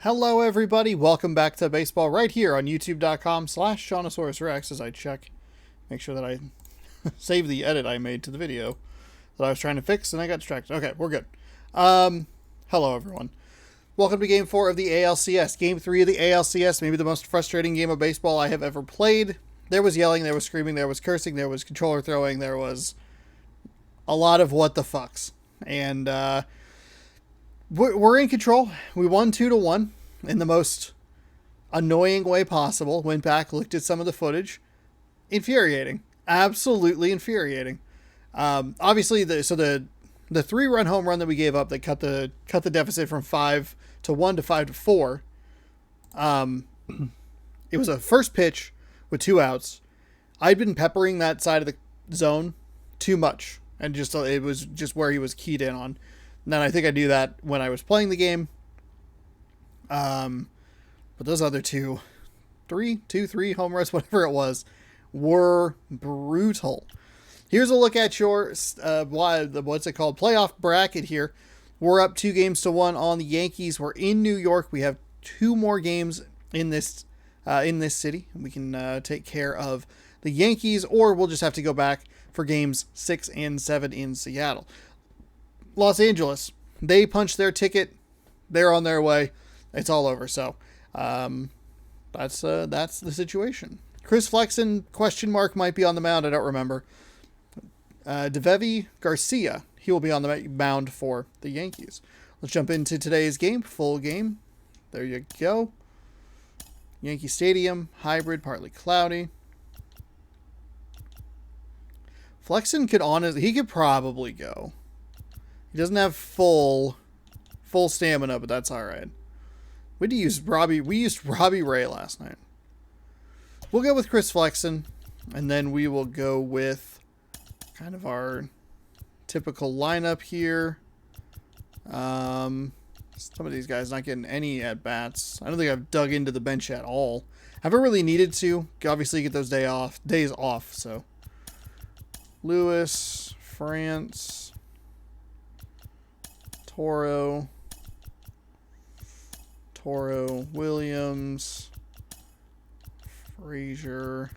Hello everybody, welcome back to baseball right here on youtube.com/JonosaurusRex as I check, make sure that I save the edit I made to the video that I was trying to fix and I got distracted. Okay, we're good. Hello everyone. Welcome to Game 4 of the ALCS. Game 3 of the ALCS, maybe the most frustrating game of baseball I have ever played. There was yelling, there was screaming, there was cursing, there was controller throwing, there was a lot of what the fucks. And, we're in control. We won 2-1 in the most annoying way possible. Went back, looked at some of the footage. Infuriating. Absolutely infuriating. Obviously, the 3-run home run that we gave up that cut the deficit from 5-1 to 5-4. It was a first pitch with 2 outs. I'd been peppering that side of the zone too much, and it was just where he was keyed in on. And then I think I knew that when I was playing the game. But those other 3 home runs, whatever it was, were brutal. Here's a look at your, what's it called, playoff bracket here. We're up 2-1 on the Yankees. We're in New York. We have 2 more games in this city. We can take care of the Yankees, or we'll just have to go back for games 6 and 7 in Seattle. Los Angeles, they punched their ticket. They're on their way. It's all over. So that's the situation. Chris Flexen, question mark, might be on the mound. I don't remember. Devevi Garcia, he will be on the mound for the Yankees. Let's jump into today's game. Full game. There you go. Yankee Stadium, hybrid, partly cloudy. Flexen he could probably go. He doesn't have full stamina, but that's all right. We used Robbie Ray last night. We'll go with Chris Flexen, and then we will go with kind of our typical lineup here. Some of these guys not getting any at-bats. I don't think I've dug into the bench at all. Haven't really needed to. Obviously, get those days off. So, Lewis, France, Toro, Williams, Frazier.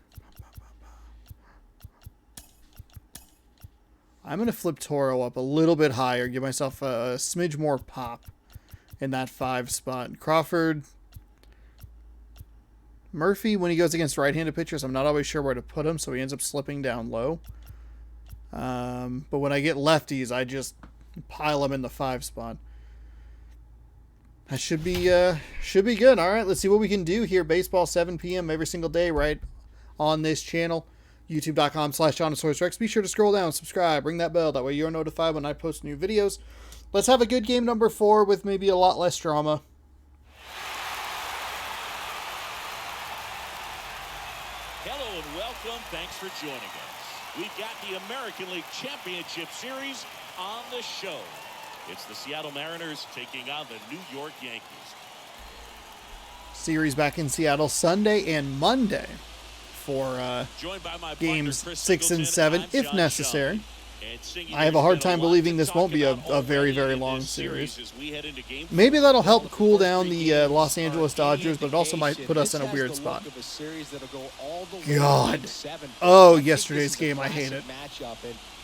I'm going to flip Toro up a little bit higher, give myself a smidge more pop in that 5 spot. Crawford, Murphy, when he goes against right-handed pitchers, I'm not always sure where to put him, so he ends up slipping down low. But when I get lefties, I just pile them in the 5 spot. That should be good. All right, let's see what we can do here. Baseball 7 p.m. every single day right on this channel. youtube.com/JonosaurusRex. Be sure to scroll down, subscribe, ring that bell. That way you're notified when I post new videos. Let's have a good game number 4 with maybe a lot less drama. Hello and welcome. Thanks for joining us. We've got the American League Championship Series on the show. It's the Seattle Mariners taking on the New York Yankees. Series back in Seattle Sunday and Monday for games 6 and 7 if necessary. I have a hard time believing this won't be a very, very long series. Maybe that'll help cool down the Los Angeles Dodgers, but it also might put us in a weird spot. God. Oh, yesterday's game, I hate it.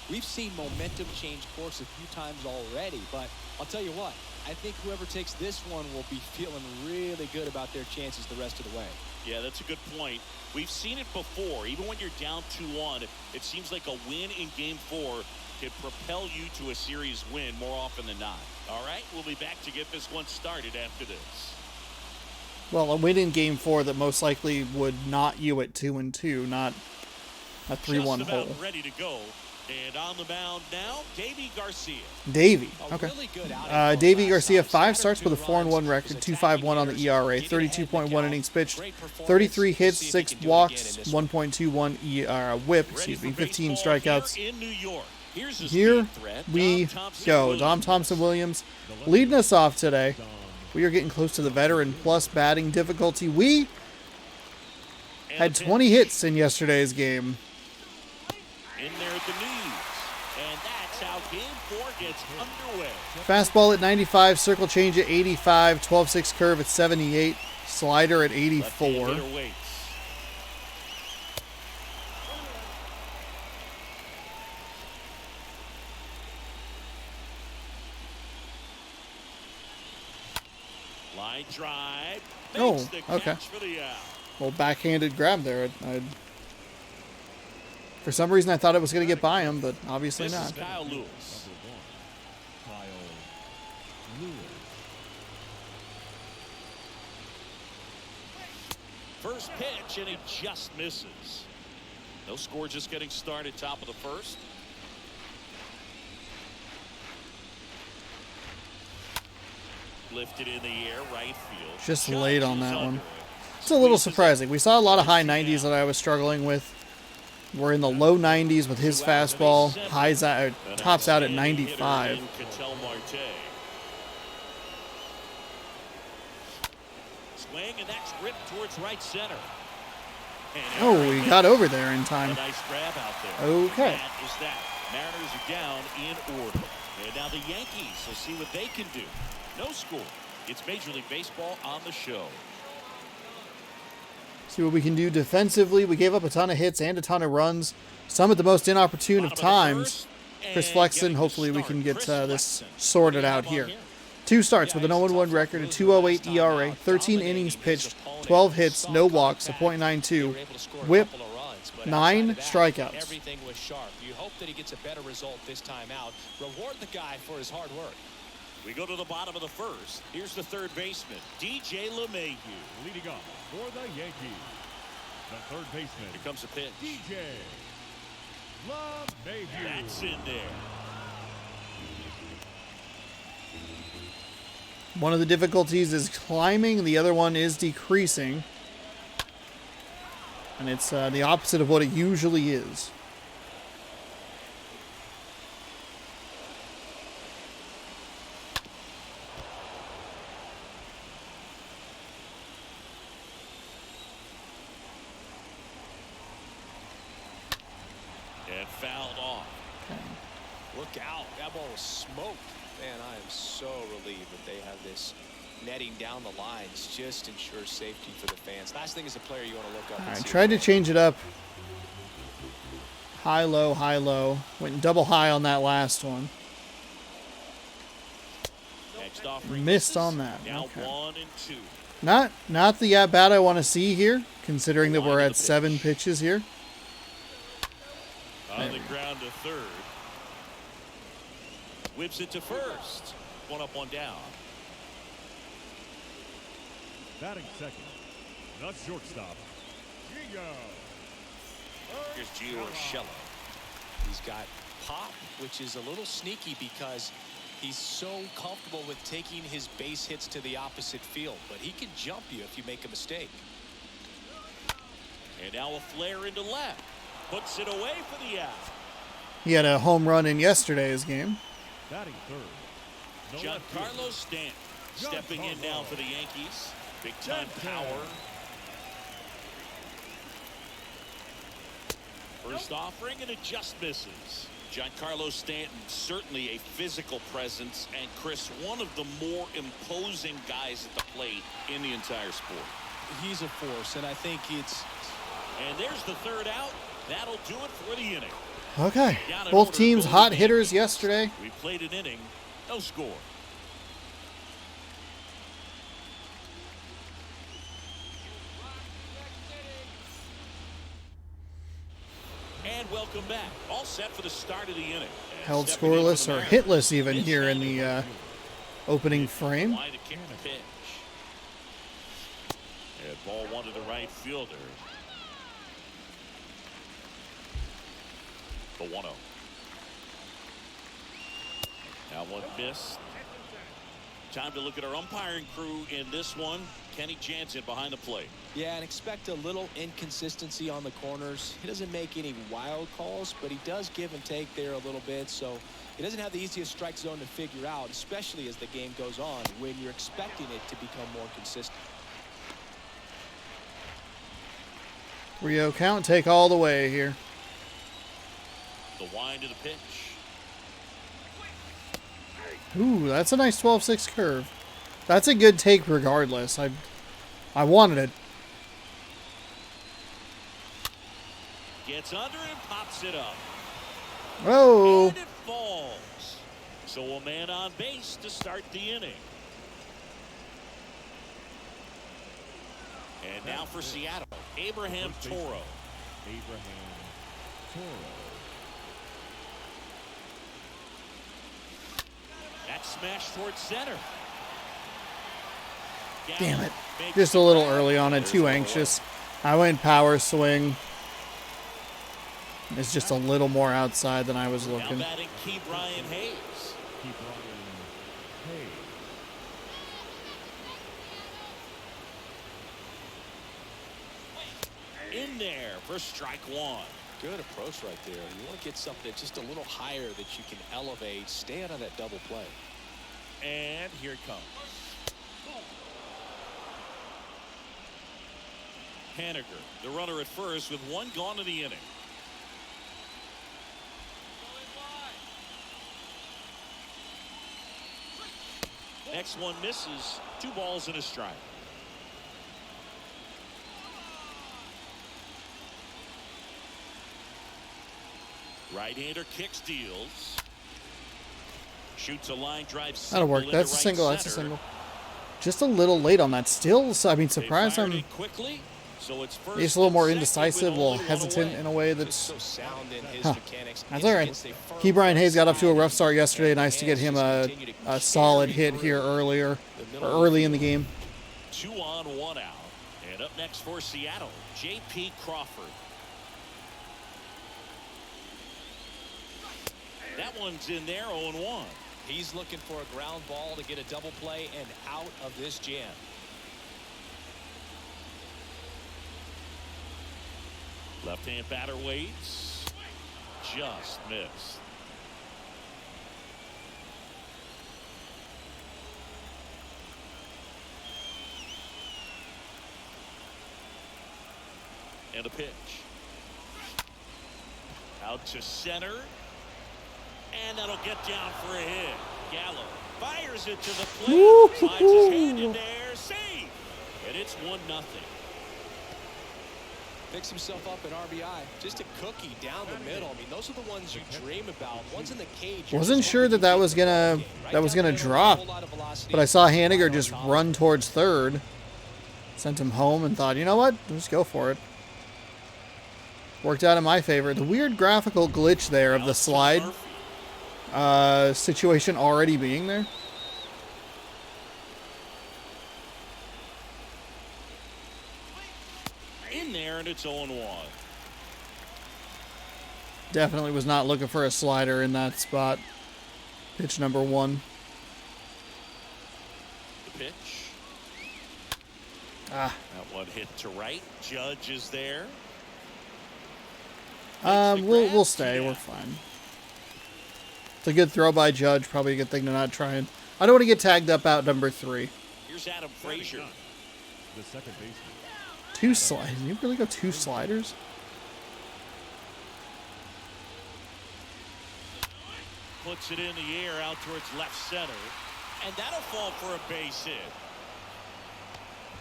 We've seen momentum change course a few times already, but I'll tell you what, I think whoever takes this one will be feeling really good about their chances the rest of the way. Yeah, that's a good point. We've seen it before. Even when you're down 2-1, it seems like a win in Game 4 can propel you to a series win more often than not. All right, we'll be back to get this one started after this. Well, a win in Game 4 that most likely would knot you at 2-2, not a 3-1 hole. Ready to go. And on the mound now, Davy Garcia. Davy, okay. Davy Garcia, 5 starts with a 4-1 record, 2.51 on the ERA, 32.1 innings pitched, 33 hits, 6 walks, 1.21 whip, 15 strikeouts. Here we go. Dom Thompson-Williams leading us off today. We are getting close to the veteran plus batting difficulty. We had 20 hits in yesterday's game. In there at the knees, and that's out Game 4 gets underway. Fastball at 95, circle change at 85, 12-6 curve at 78, slider at 84. Left-hand hitter waits. Line drive. Oh, Makes the okay. catch for the out. Well, backhanded grab there. For some reason, I thought it was going to get by him, but obviously This not. is Kyle Lewis. First pitch, and he just misses. No score, just getting started, top of the first. Lifted in the air, right field. Just late on that Judge is one. under it. It's a little surprising. We saw a lot of high 90s that I was struggling with. We're in the low 90s with his fastball. Tops out at 95. Swing, and that's ripped towards right center. Oh, he got over there in time. A nice grab out there. Okay. That is that. Mariners are down in order. And now the Yankees will see what they can do. No score. It's Major League Baseball on the show. See what we can do defensively. We gave up a ton of hits and a ton of runs. Some at the most inopportune of times. Chris Flexen, hopefully we can get this sorted out here. 2 starts with an 0-1 record, a 2.08 ERA, 13 innings pitched, 12 hits, no walks, a .92, whip, 9 strikeouts. Everything was sharp. You hope that he gets a better result this time out. Reward the guy for his hard work. We go to the bottom of the first. Here's the third baseman, DJ LeMahieu. Leading off for the Yankees, the third baseman. Here comes the pitch. DJ LeMahieu. That's in there. One of the difficulties is climbing, the other one is decreasing. And it's the opposite of what it usually is. And fouled off. Look out. That ball was smoked. Man, I am so relieved that they have this netting down the lines. Just ensures safety for the fans. Last thing as a player you want to look up. All and right, see tried to change it up. High, low, high, low. Went double high on that last one. Next offering Missed on that. Now Okay. 1 and 2. Not the at bat I want to see here, considering that we're at 7 pitches here. On the ground to third. Whips it to first. 1 up, 1 down. Batting second, the shortstop, Gio. Here's Gio Urshela. He's got pop, which is a little sneaky because he's so comfortable with taking his base hits to the opposite field. But he can jump you if you make a mistake. And now a flare into left. Puts it away for the out. He had a home run in yesterday's game. Batting third, the left fielder, Giancarlo Stanton stepping in now for the Yankees. Big time power. First offering, and it just misses. Giancarlo Stanton, certainly a physical presence, and Chris, one of the more imposing guys at the plate in the entire sport. He's a force, and I think it's... And there's the third out. That'll do it for the inning. Okay. Down in Both order, teams Golden hot Yankees. hitters yesterday. We played an inning, no score. And welcome back. All set for the start of the inning. And Held stepping in for scoreless the or Mariners, hitless even Mitch here in Haniger. the opening frame. Wide to kick the pitch. And ball 1 to the right fielder. The 1-0. Now one missed. Time to look at our umpiring crew in this one. Kenny Jansen behind the plate. Yeah, and expect a little inconsistency on the corners. He doesn't make any wild calls, but he does give and take there a little bit. So he doesn't have the easiest strike zone to figure out, especially as the game goes on when you're expecting it to become more consistent. 3-0 count, take all the way here. The wind to the pitch. Ooh, that's a nice 12-6 curve. That's a good take regardless. I wanted it. Gets under and pops it up. Oh. And it falls. So a man on base to start the inning. And now for Seattle, Abraham Toro. Abraham Toro. That smash towards center. Damn it. Just a little early on it. Too anxious. I went power swing. It's just a little more outside than I was looking. Now batting Key Brian Hayes. Key Brian Hayes. In there for strike one. Good approach right there. You want to get something just a little higher that you can elevate. Stay out of that double play. And here it comes. Haniger, the runner at first with one gone in the inning. Next one misses. 2 balls and a strike. Right-hander kicks, deals. Shoots a line drive. That'll work. That's a single. That's a single. Just a little late on that. Still, so, I mean, surprised I'm. Quickly, so it's first He's a little more and indecisive, a second little with only one hesitant away. in a way Just that's. so sound in his Huh. mechanics. That's all right. Key Brian Hayes got up to a rough start yesterday. Nice to get him a solid hit here earlier, or early in the game. 2 on, 1 out. And up next for Seattle, J.P. Crawford. That one's in there, 0-1. He's looking for a ground ball to get a double play and out of this jam. Left-hand batter waits. Just missed. And a pitch. Out to center. And that'll get down for a hit. Gallo fires it to the plate. Slides his hand in there. Save. And it's 1-0. Picks himself up an RBI. Just a cookie down the middle. I mean, those are the ones you dream about. One's in the cage. Wasn't sure that was gonna drop, but I saw Haniger just run towards third. Sent him home and thought, you know what? Let's go for it. Worked out in my favor. The weird graphical glitch there of the slide situation already being there. In there, and it's 0-1. Definitely was not looking for a slider in that spot. Pitch number 1. The pitch. Ah. That one hit to right. Judge is there. We'll stay. We're fine. It's a good throw by Judge. Probably a good thing to not try and. I don't want to get tagged up out number 3. Here's Adam Frazier. The second baseman. 2 sliders. You really go 2 sliders? Puts it in the air out towards left center. And that'll fall for a base hit.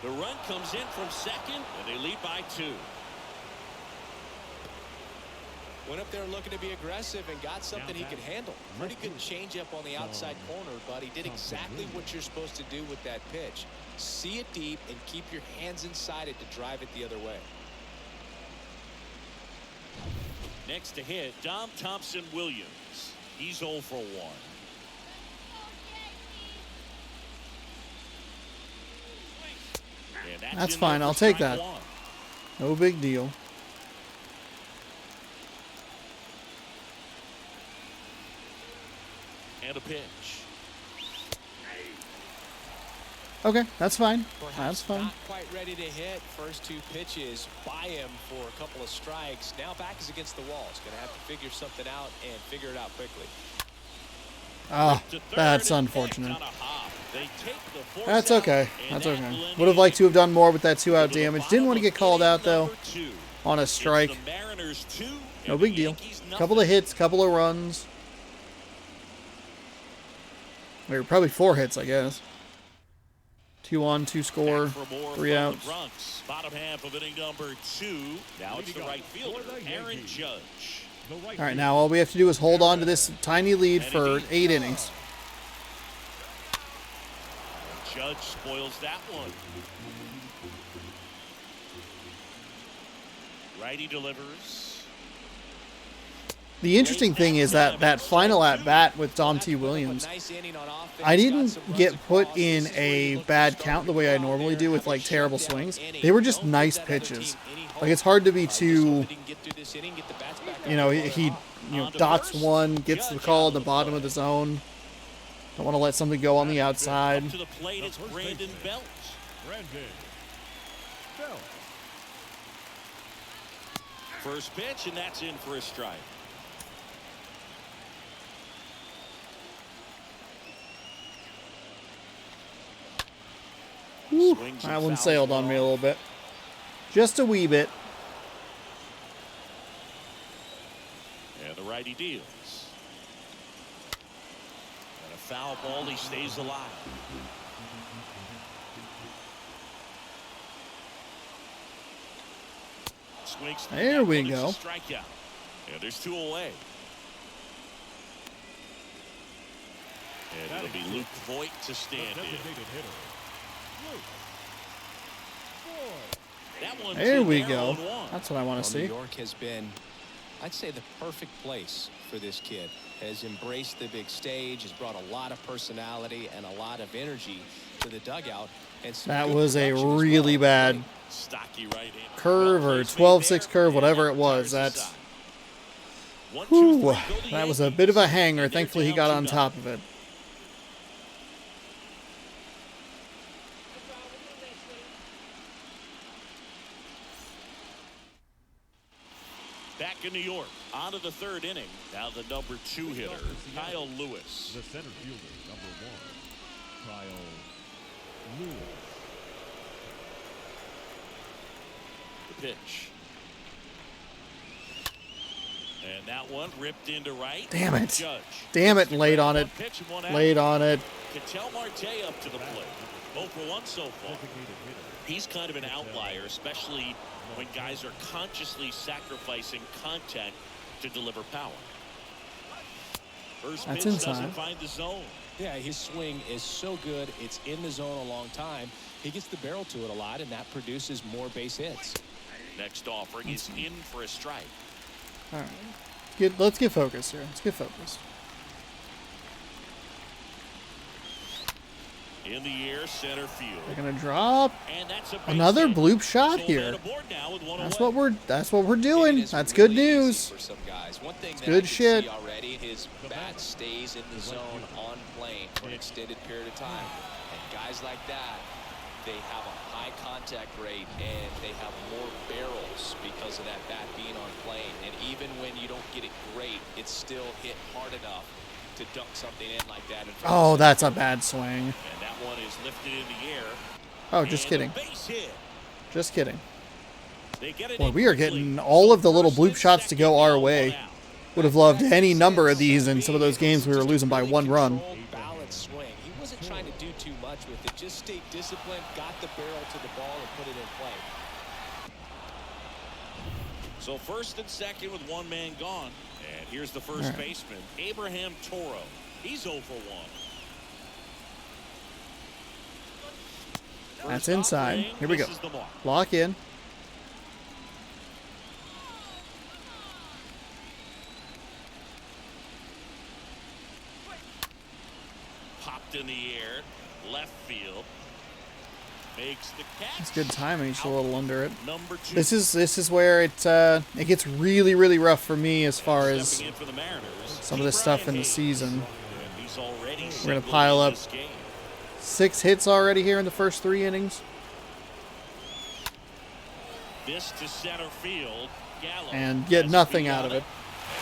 The run comes in from second, and they lead by 2. Went up there looking to be aggressive and got something he could handle. Pretty good changeup on the outside corner, but he did exactly what you're supposed to do with that pitch. See it deep and keep your hands inside it to drive it the other way. Next to hit, Dom Thompson Williams. He's 0 for 1. And That's fine. I'll take that. No big deal. And a pitch. Okay, that's fine. Perhaps That's fine. not quite ready to hit. First 2 pitches by him for a couple of strikes. Now back is against the wall. He's going to have to figure something out and figure it out quickly. Ah, that's unfortunate. That's okay. That's okay. Would have liked to have done more with that 2-out damage. Didn't want to get called out, though, on a strike. No big deal. Couple of hits, couple of runs. Or probably 4 hits, I guess. 2 on, 2 score, Back for more 3 from outs. the Bronx. Bottom half of inning number 2. Now it's the right fielder, Aaron Judge. All right, now all we have to do is hold on to this tiny lead for 8 innings. Judge spoils that one. Righty delivers. The interesting thing is that final at-bat with Dom T. Williams, I didn't get put in a bad count the way I normally do with, like, terrible swings. They were just nice pitches. Like, it's hard to be too, you know, he dots one, gets the call at the bottom of the zone. Don't want to let something go on the outside. Up to the plate, it's Brandon Belt. First pitch, and that's in for a strike. Whew, that one sailed on me a little bit. Just a wee bit. And the righty deals. And a foul ball, he stays alive. Swings. There we go. Strikeout. And there's 2 away. And it'll be Luke Voigt to stand in. That one's There in we there, go. 0-1. That's what I want to see. New York has been, I'd say, the perfect place for this kid. Has embraced the big stage, has brought a lot of personality and a lot of energy to the dugout. And That was a really bad Stocky right-handed. curve or 12-6 curve, whatever it was. That's, whew, that was a bit of a hanger. Thankfully, he got on top of it. Back in New York, on to the 3rd inning. Now the number 2 hitter, Kyle Lewis. The center fielder, number 1, Kyle Lewis. The pitch. And that one ripped into right. Damn it. Judge. Damn it, laid on it. Pitch and 1 out. Laid on it. Ketel Marte up to the plate. 0 for 1 so far. He's kind of an outlier, especially when guys are consciously sacrificing contact to deliver power. First That's pitch inside. doesn't find the zone. Yeah, his swing is so good. It's in the zone a long time. He gets the barrel to it a lot, and that produces more base hits. Next offering is in for a strike. All right. Let's get focused here. Let's get focused. In the air, center field. They're gonna drop And that's a base another hit. bloop shot So here. man aboard now with 1 That's away. what we're doing. It is That's really good news. easy for some guys. One thing that good I can shit. see already, his bat stays in the zone on plane for an extended period of time. And guys like that, they have a high contact rate and they have more barrels because of that bat being on plane. And even when you don't get it great, it's still hit hard enough to dunk something in like that. Oh, that's a bad swing. And that one is lifted in the air. Oh, just And kidding. a base hit. Just kidding. They get it Boy, in we are quickly. getting all of the little First bloop and shots to second, go our now 1 way. out. Would have loved any number of these in some of those games we were losing by 1 run. Balanced swing. He wasn't trying to do too much with it. Just stayed disciplined, got the barrel to the ball, and put it in play. So first and second with 1 man gone. And here's the first All right. baseman, Abraham Toro. He's 0 for 1. That's First inside. offering Here we go. misses the mark. Lock in. Popped in the air, left field. Makes the catch. It's good timing. He's a little under it. Number 2. This is where it gets really rough for me as far as Stepping in for the Mariners, some of this stuff in the Hayes. season. And he's already We're gonna singled pile in up this game. 6 hits already here in the first 3 innings. This to center field. Gallo And get has nothing feet out on of it.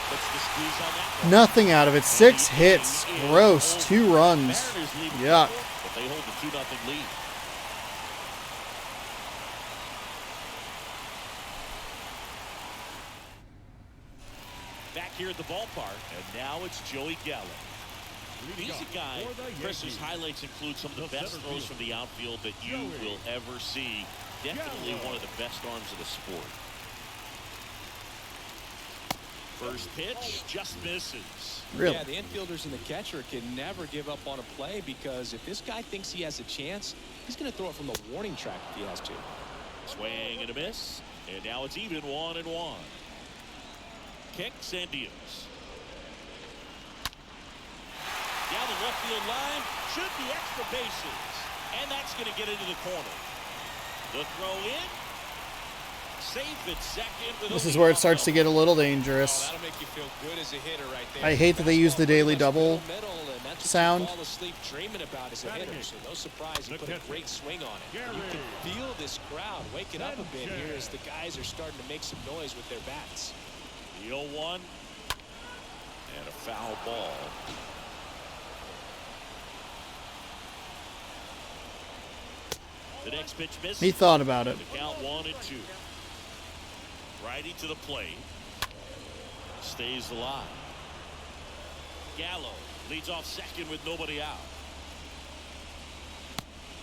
Puts the squeeze on that one. Nothing out of it. 6 hits. Gross. 2 runs. Mariners lead Yuck. but they hold the 2-0 lead. Back here at the ballpark, and now it's Joey Gallo. He's a guy, Chris's highlights include some of the best throws from the outfield that you will ever see. Definitely one of the best arms of the sport. First pitch just misses. Really? Yeah, the infielders and the catcher can never give up on a play, because if this guy thinks he has a chance, he's going to throw it from the warning track if he has to. Swing and a miss. And now it's even 1-1. Kicks and deals. Down the left field line. Should be extra bases. And that's going to get into the corner. The throw in. Safe at second. This is where it starts to get a little dangerous. That'll make you feel good as a hitter right there. I hate that they use the daily double sound. Fall asleep dreaming about as a hitter, so no surprise he put a great swing on it. You can feel this crowd waking up a bit here as the guys are starting to make some noise with their bats. The 0-1 and a foul ball. The next pitch misses. He thought about it. The count 1-2. Righty to the plate. Stays alive. Gallo leads off second with nobody out.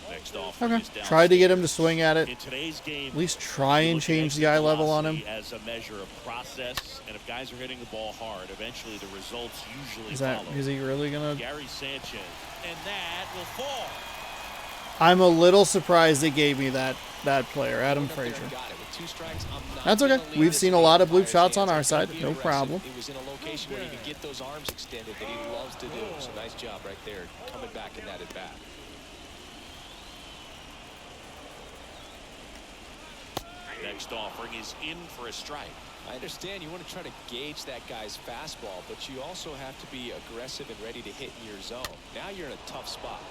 Next off. Okay. Tried to get him to swing at it. In today's game, at least try and change the eye level on him. As a measure of process, and if guys are hitting the ball hard, eventually the results usually follow. Is he really gonna? Gary Sanchez, and that will fall. I'm a little surprised they gave me that player, Adam Frazier. That's okay. We've seen a lot of bloop shots on our side. No problem. He was in a location where he could get those arms extended that he loves to do. So nice job right there, coming back in that at bat. Next offering is in for a strike. I understand you want to try to gauge that guy's fastball, but you also have to be aggressive and ready to hit in your zone. Now you're in a tough spot.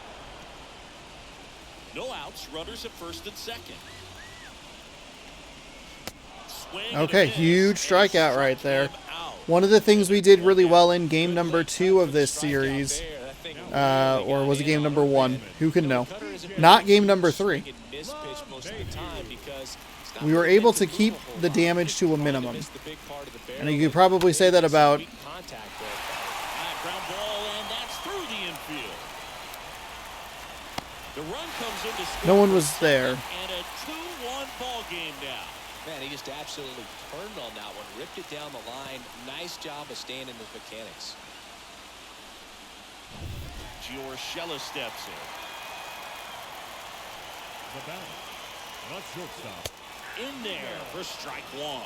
No outs, runners at first and second. Swing Okay, huge strikeout right there. One of the things we did really well in game number 2 of this series, or was it game number 1? Who can know? Not game number 3. We were able to keep the damage to a minimum. And you could probably say that about... Ground ball, and that's through the infield. The run comes in to score. No one was there. And a 2-1 ball game now. Man, he just absolutely turned on that one, ripped it down the line. Nice job of staying in his mechanics. Giorgella steps in. The batter, not shortstop. In there for strike 1.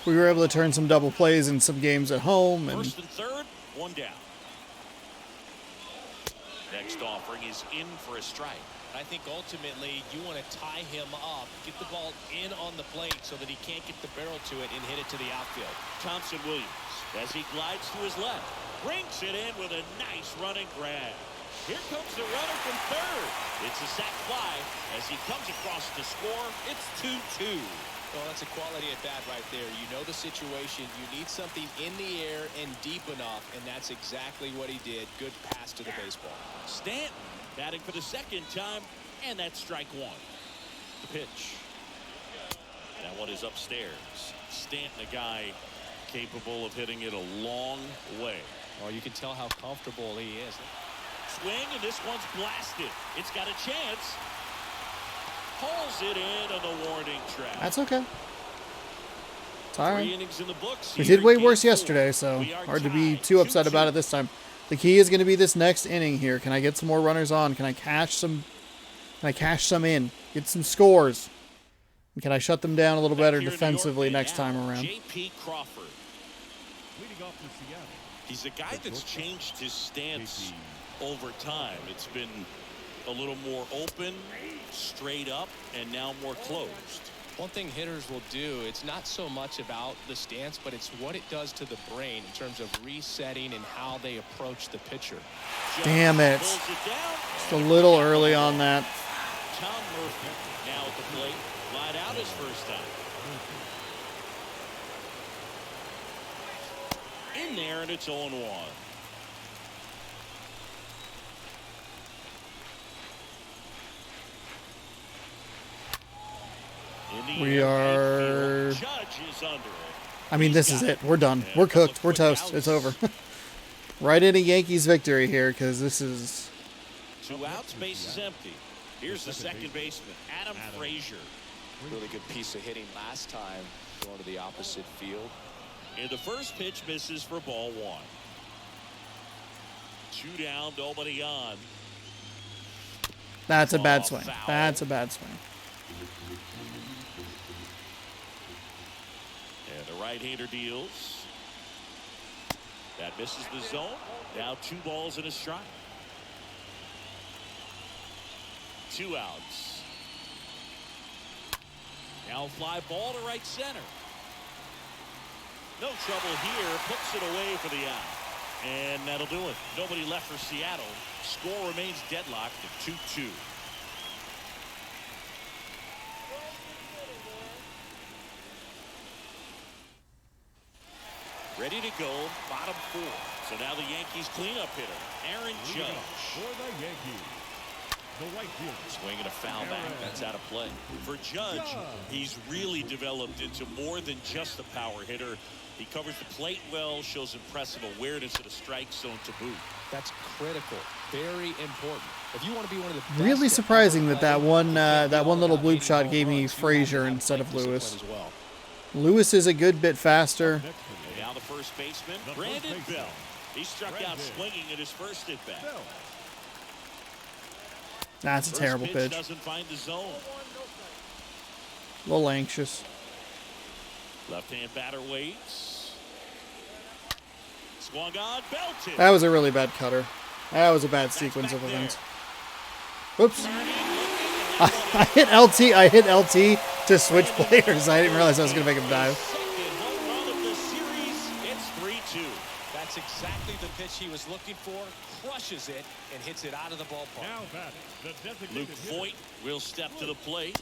We were able to turn some double plays in some games at home. And First and third, 1 down. Next offering is in for a strike. I think ultimately you want to tie him up, get the ball in on the plate so that he can't get the barrel to it and hit it to the outfield. Thompson Williams, as he glides to his left, brings it in with a nice running grab. Here comes the runner from third. It's a sac fly as he comes across to score. It's 2-2. Well, that's a quality at bat right there. You know the situation. You need something in the air and deep enough, and that's exactly what he did. Good pass to the baseball. Stanton batting for the second time, and that's strike 1. The pitch. That one is upstairs. Stanton, a guy capable of hitting it a long way. Oh, you can tell how comfortable he is. Swing, and this one's blasted. It's got a chance. Pulls it in on the warning track. that's okay. It's all 3 right. innings in the books. We Here did way in worse game 4. yesterday, so We are hard to be tied too upset 2-2. about it this time. The key is going to be this next inning here. Can I get some more runners on? Can I cash some? Can I cash some in? Get some scores. And can I shut them down a little better Here in New defensively York, next now, time around? J.P. Crawford. Leading off for Seattle. He's a guy that's changed his stance over time. It's been a little more open, straight up, and now more closed. One thing hitters will do, it's not so much about the stance, but it's what it does to the brain in terms of resetting and how they approach the pitcher. Damn it. Pulls it down. Just a little early on that. Tom Murphy now at the plate. Lied out his first time. In there, and it's 0-1. We are... Judge is under it. I mean, this is it. We're done. We're cooked. We're toast. It's over. Right in a Yankees victory here, because this is... 2 outs, base is empty. Here's the second baseman, Adam Frazier. Really good piece of hitting last time, going to the opposite field. And the first pitch misses for ball 1. 2 down, nobody on. That's a bad Oh, swing. foul. That's a bad swing. And the right-hander deals. That misses the zone. Now 2 balls and a strike. 2 outs. Now fly ball to right center. No trouble here. Puts it away for the out. And that'll do it. Nobody left for Seattle. Score remains deadlocked at 2-2. Ready to go, bottom 4. So now the Yankees cleanup hitter, Aaron Judge. For the Yankees, the right fielder. Swinging a foul back, that's out of play. For Judge, he's really developed into more than just a power hitter. He covers the plate well, shows impressive awareness of the strike zone to boot. That's critical, very important. If you want to be one of the best Really surprising at that one little bloop shot gave me Frazier instead of Lewis. Lewis is a good bit faster. And now the first baseman, Brandon Bell. He struck out swinging at his first at bat. That's a terrible pitch. Doesn't find the zone. A little anxious. Left-hand batter waits. Swung on, belted. That was a really bad cutter. That was a bad sequence of events. Whoops. I hit LT. I hit LT to switch players. I didn't realize I was going to make him dive. Second home run of the series. It's 3-2. That's exactly the pitch he was looking for. Crushes it and hits it out of the ballpark. Now batting, the designated Luke hitter. Voigt will step to the plate.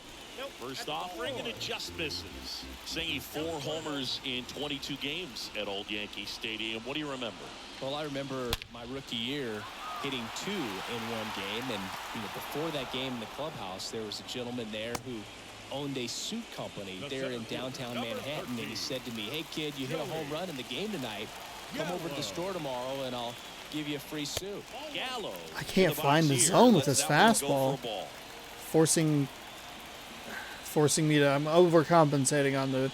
First offering, and it just misses. Singing 4 homers in 22 games at Old Yankee Stadium. What do you remember? Well, I remember my rookie year hitting 2 in one game, and before that game in the clubhouse, there was a gentleman there who owned a suit company there in downtown Manhattan, and he said to me, "Hey kid, you hit a home run in the game tonight. Come over to the store tomorrow, and I'll give you a free suit." Gallo. I can't find the zone with this fastball. Forcing me to. I'm overcompensating on the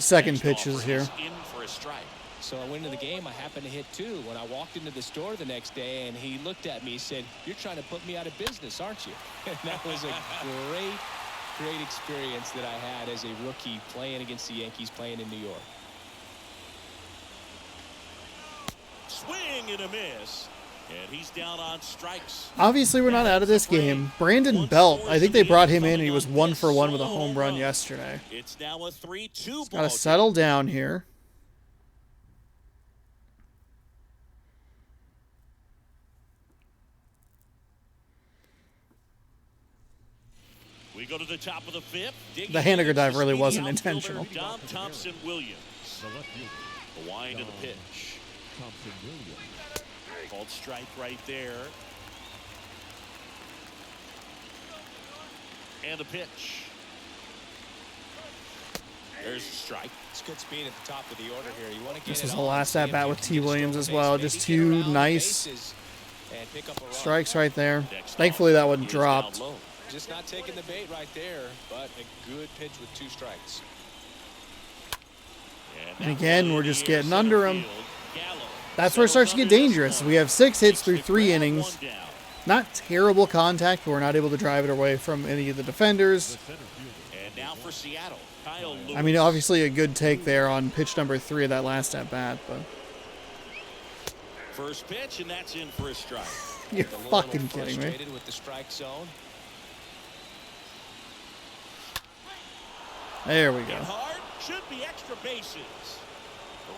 second pitches here. In for a strike. So I went into the game. I happened to hit 2. When I walked into the store the next day, and he looked at me, he said, "You're trying to put me out of business, aren't you?" And that was a great experience that I had as a rookie playing against the Yankees, playing in New York. Swing and a miss. And he's down on strikes. Obviously, we're not out of this game. Brandon Belt, I think they brought him in, and he was 1 for 1 with a home run yesterday. It's now a 3-2 Got to ball. settle down here. We go to the top of the 5th. The Haniger dive really wasn't intentional. Dom Thompson Williams. The left fielder, The wind of the pitch. Thompson Williams. Called strike right there. And the pitch. There's the strike. It's good speed at the top of the order here. You want to get This it was the on, last see if at-bat you with can T. get a Williams stolen as base, well. maybe Just get 2 around the nice bases and pick up a run. strikes right there. Next Thankfully, that one He is dropped. down low. Just not taking the bait right there, but a good pitch with 2 strikes. And again, we're just getting under him. Gallo That's where it starts to get dangerous. We have 6 hits through 3 innings. One down. Not terrible contact, but we're not able to drive it away from any of the defenders. And now for Seattle, Kyle Lewis. I mean, obviously a good take there on pitch number 3 of that last at-bat, but First pitch, and that's in for a strike. you're A little fucking kidding me. frustrated with the strike zone. There we Hit go. hard, should be extra bases.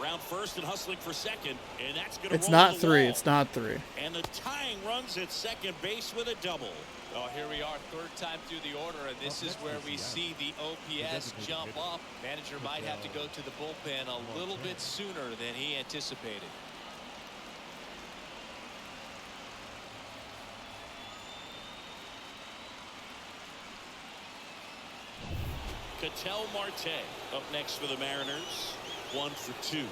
Around first and hustling for second, and that's going to It's roll not to the 3. wall. It's not 3. And the tying runs at second base with a double. Oh, here we are, 3rd time through the order, and this is where we see the OPS jump up. Manager might have to go to the bullpen a little bit sooner than he anticipated. Ketel Marte up next for the Mariners. 1 for 2.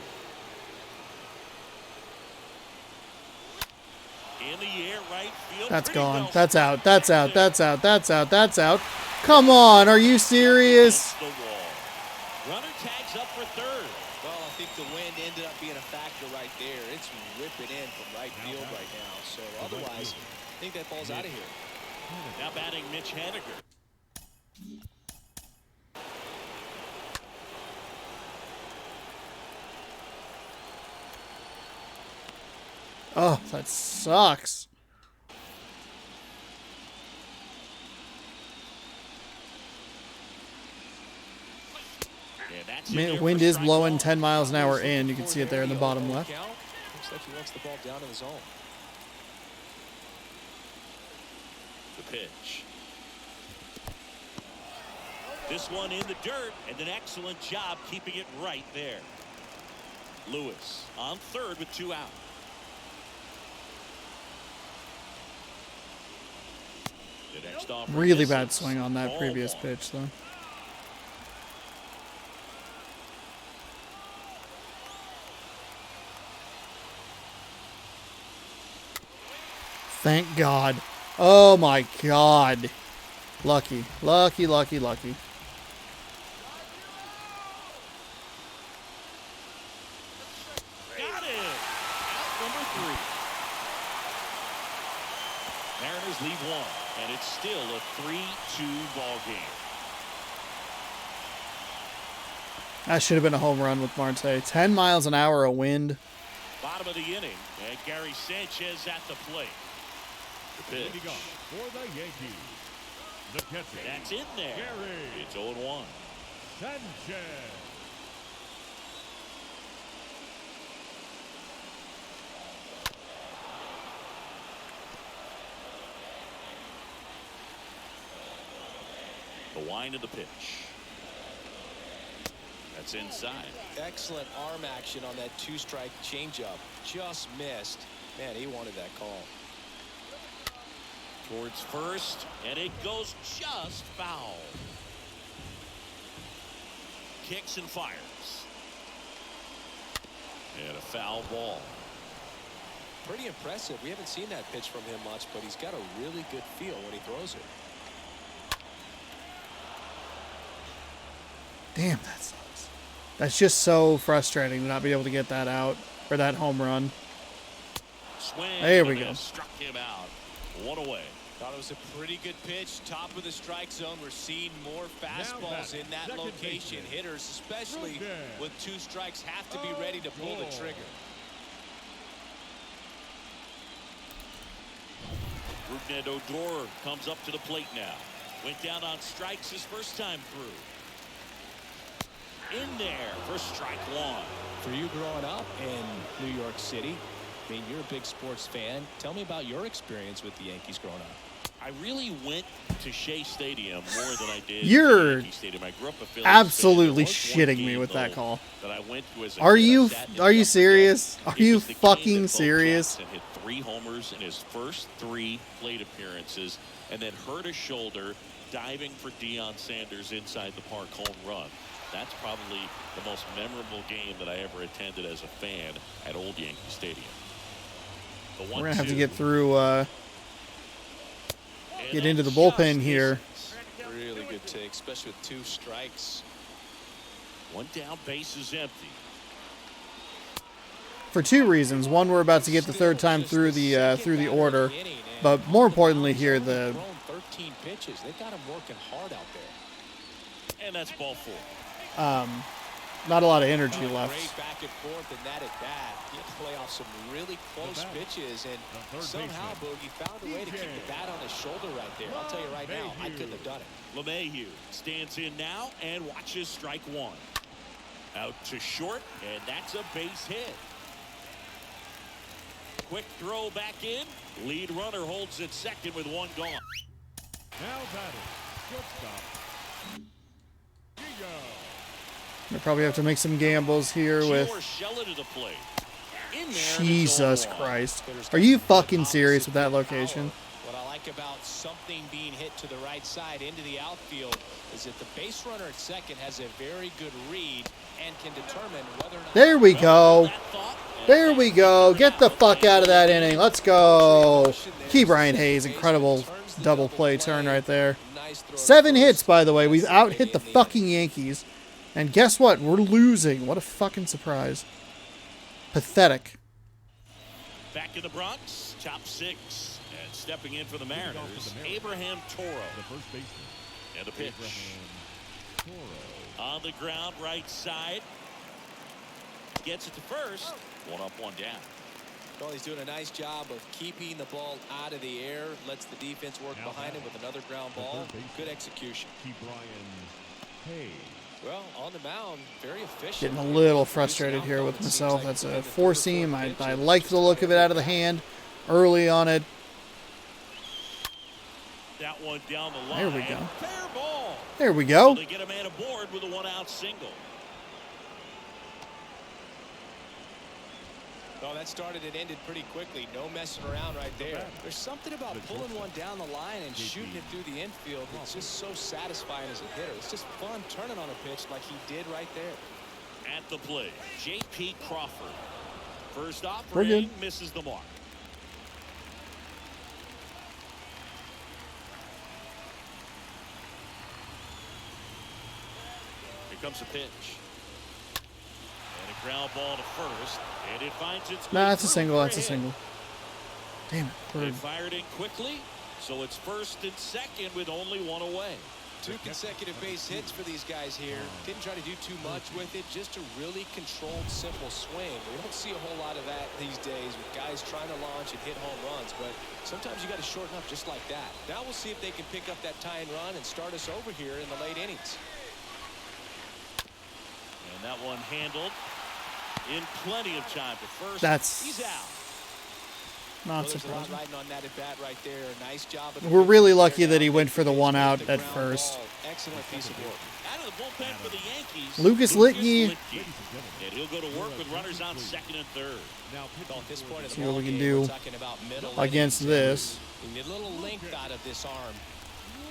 In the air, right field. That's Pretty gone. well That's struck. out. That's out. There. That's out. That's out. That's out. Come on. Are you serious? Against the wall. Runner tags up for third. Well, I think the wind ended up being a factor right there. It's ripping in from right field right now. So otherwise, I think that ball's out of here. Now batting Mitch Haniger. Oh, that sucks. Yeah, that's in there Wind for is strike blowing one. 10 miles an hour in. You can see it there in the bottom left. Looks like he wants the ball down in the zone. The pitch. This one in the dirt, and an excellent job keeping it right there. Lewis on third with 2 out. The next offer Really misses. bad swing on that Ball previous one. pitch, though. Thank God. Oh my God. Lucky. Lucky, lucky, lucky. Got it. Out number 3. Mariners leave 1, and it's still a 3-2 ball game. That should have been a home run with Marte. 10 miles an hour of wind. Bottom of the inning, and Gary Sanchez at the plate. The pitch. Leading off for the Yankees, the catcher. That's in there. Gary It's 0-1. Sanchez. The wind of the pitch. That's inside. Excellent arm action on that 2-strike changeup. Just missed. Man, he wanted that call. Towards first, and it goes just foul. Kicks and fires. And a foul ball. Pretty impressive. We haven't seen that pitch from him much, but he's got a really good feel when he throws it. Damn, that sucks. That's just so frustrating to not be able to get that out. Or that home run. Swing. There we and go. a Struck him out. 1 away. Thought it was a pretty good pitch. Top of the strike zone. We're seeing more fastballs in that second location. baseman. Hitters, especially Ruben. with 2 strikes, have to be ready to pull the trigger. Rougned Odor comes up to the plate now. Went down on strikes his first time through. In there for strike 1. For you growing up in New York City, I mean, you're a big sports fan. Tell me about your experience with the Yankees growing up. I really went to Shea Stadium more than I did You're Yankee Stadium. I grew up a Phillies absolutely fan. There was one shitting me game, with that though, call. that I went to as a Are kid. I you sat in the are you upper serious? deck. Are It you was the game fucking that Bo serious? Jackson hit 3 homers in his first 3 plate appearances, and then hurt his shoulder diving for Deion Sanders inside the park home run. That's probably the most memorable game that I ever attended as a fan at Old Yankee Stadium. The We're gonna have to 1-2. get through And get into the that bullpen just here. misses. Really good take, especially with 2 strikes. 1 down, base is empty. For 2 reasons. One, we're about to get the third time through the order, but more importantly here, the 13 pitches. They've got him working hard out there. And that's ball 4. not a lot of energy Great left. back and forth in that at bat. He had to play off some really close pitches, and somehow Bogey found a way to keep the bat on his shoulder right there. I'll tell you right now, I couldn't have done it. LeMahieu stands in now and watches strike 1. Out to short, and that's a base hit. Quick throw back in. Lead runner holds at second with 1 gone. Now batting, shortstop. Gio. I probably have to make some gambles here with. Urshela to the plate. In there, and it's Jesus 0-1. Christ. Are you fucking serious with that location? What I like think about something being hit to the right side into the outfield is that the base runner at second has a very good read and can determine whether or not. There we go. There we go. Get the fuck out of that inning. Let's go. Key Brian Hayes. Incredible double play turn right there. 7 hits, by the way. We've out-hit the fucking Yankees. And guess what? We're losing. What a fucking surprise. Pathetic. Back in the Bronx, top 6. And stepping in for the Mariners, Abraham Toro. The first baseman. And the pitch. On the ground, right side. Gets it to first. 1 up, 1 down. Well, he's doing a nice job of keeping the ball out of the air. Lets the defense work behind him with another ground ball. Good execution. Key Brian Hayes. Well, on the mound, very efficient. Getting a little frustrated here with myself. That's a 4-seam. I like the look of it out of the hand early on it. That one down the line. There we go. Fair ball. There we go. So they get a man aboard with a 1-out single. Well, that started and ended pretty quickly. No messing around right there. There's something about pulling one down the line and shooting it through the infield. It's just so satisfying as a hitter. It's just fun turning on a pitch like he did right there. At the plate, J.P. Crawford. First We're offering, good. misses the mark. Here comes the pitch. And a ground ball to first. And it finds its Nah, way that's a through single. for That's a hit. single. Damn They it. fired in quickly, so it's first and second with only 1 away. 2 consecutive base hits for these guys here. Didn't try to do too much with it. Just a really controlled, simple swing. We don't see a whole lot of that these days with guys trying to launch and hit home runs. But sometimes you got to shorten up just like that. Now we'll see if they can pick up that tying run and start us over here in the late innings. And that one handled in plenty of time to first. He's out. Not Well, there's a lot surprising. riding on that at bat right there. Nice job. Of the We're really pitcher lucky there. that he went for the 1 out The at ground first. ball. Excellent piece of work. Out of the bullpen for the Yankees. Lucas Litke. And he'll go to work with runners on second and third. Now Well, at this point of the See what we can ballgame, do we're talking about middle against innings. this. We need a little length out of this arm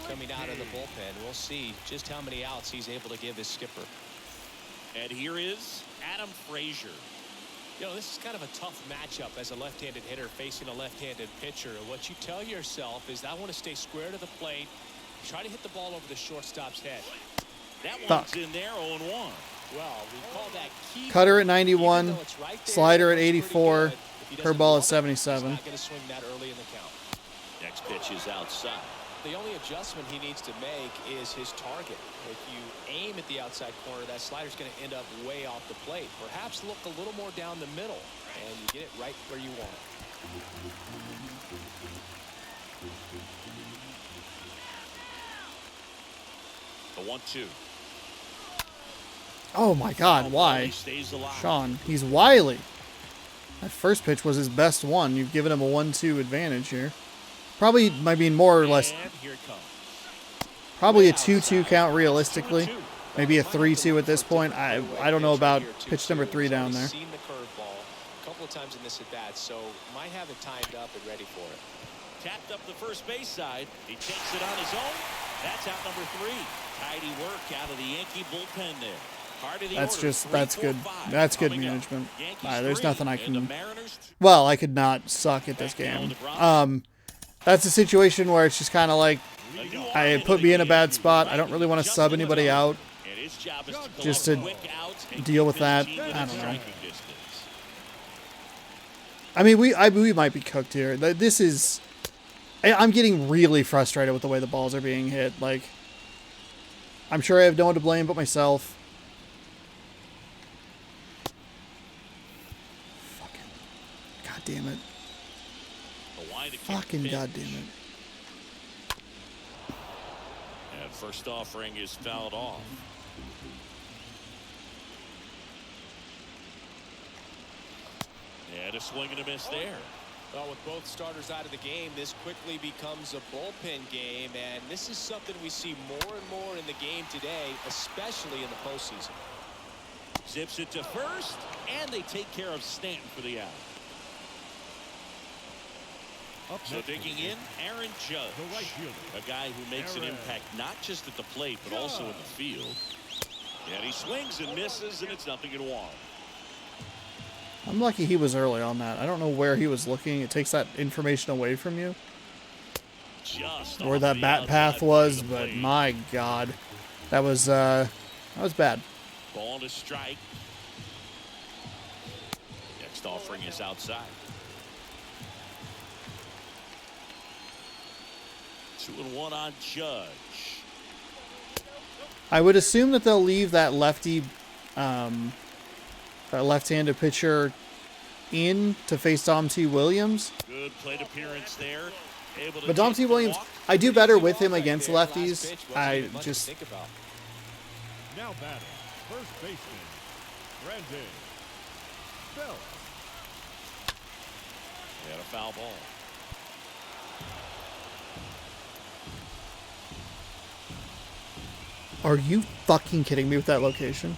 coming out of the bullpen. We'll see just how many outs he's able to give his skipper. And here is Adam Frazier. You know, this is kind of a tough matchup as a left-handed hitter facing a left-handed pitcher. What you tell yourself is I want to stay square to the plate, try to hit the ball over the shortstop's head. That Fuck. one's in there, 0-1. Well, we call that key. Cutter at 91, Even though it's right there, slider at it's pretty 84, good. If he doesn't curveball love at it, 77. He's not going to swing that early in the count. Next pitch is outside. The only adjustment he needs to make is his target. If you aim at the outside corner, that slider's going to end up way off the plate. Perhaps look a little more down the middle, and you get it right where you want it. The 1-2. Oh my God, why? Stays alive. Sean, he's wily. That first pitch was his best one. You've given him a 1-2 advantage here. Probably might be more or less, And here it comes. probably a 2-2 count realistically. Maybe a 3-2 at this point. I don't know about pitch number 3 down there. Seen the curveball a couple of times in this at bat, so might have it timed up and ready for it. Tapped up the first base side. He takes it on his own. That's out number 3. Tidy work out of the Yankee bullpen there. Heart of the That's order, just 3, that's 4, good. 5. That's good Coming up. management. Yankees There's 3 nothing I and the can. Mariners 2. Well, I could not suck at this game. That's a situation where it's just kind of like it put me in a bad spot. I don't really want to sub anybody out And his job is to just collect to quick outs and deal keep with his that. team I within don't know. striking distance. I mean, we might be cooked here. This is. I'm getting really frustrated with the way the balls are being hit. Like, I'm sure I have no one to blame but myself. Fucking. God damn it. The line to kick Fucking pitch. god damn it. And first offering is fouled off. And a swing and a miss there. Well, with both starters out of the game, this quickly becomes a bullpen game, and this is something we see more and more in the game today, especially in the postseason. Zips it to first, and they take care of Stanton for the out. So digging in, Aaron Judge, the right fielder. a guy who makes an impact not just at the plate, but also in the field. And he swings and misses, and it's 0-1. I'm lucky he was early on that. I don't know where he was looking. It takes that information away from you, Just where off that the bat path outside was, of the but plate. my God, that was bad. Ball to strike. Next offering is outside. 2-1 on Judge. I would assume that they'll leave that lefty, left-handed pitcher in to face Dom T. Williams. Good plate appearance there. Able to But Dom take T. the Williams, walk. I do better with him Right against there. Last lefties. pitch wasn't I even much to just, think about. Now batting, first baseman, Brandon Belt. He had a foul ball. are you fucking kidding me with that location?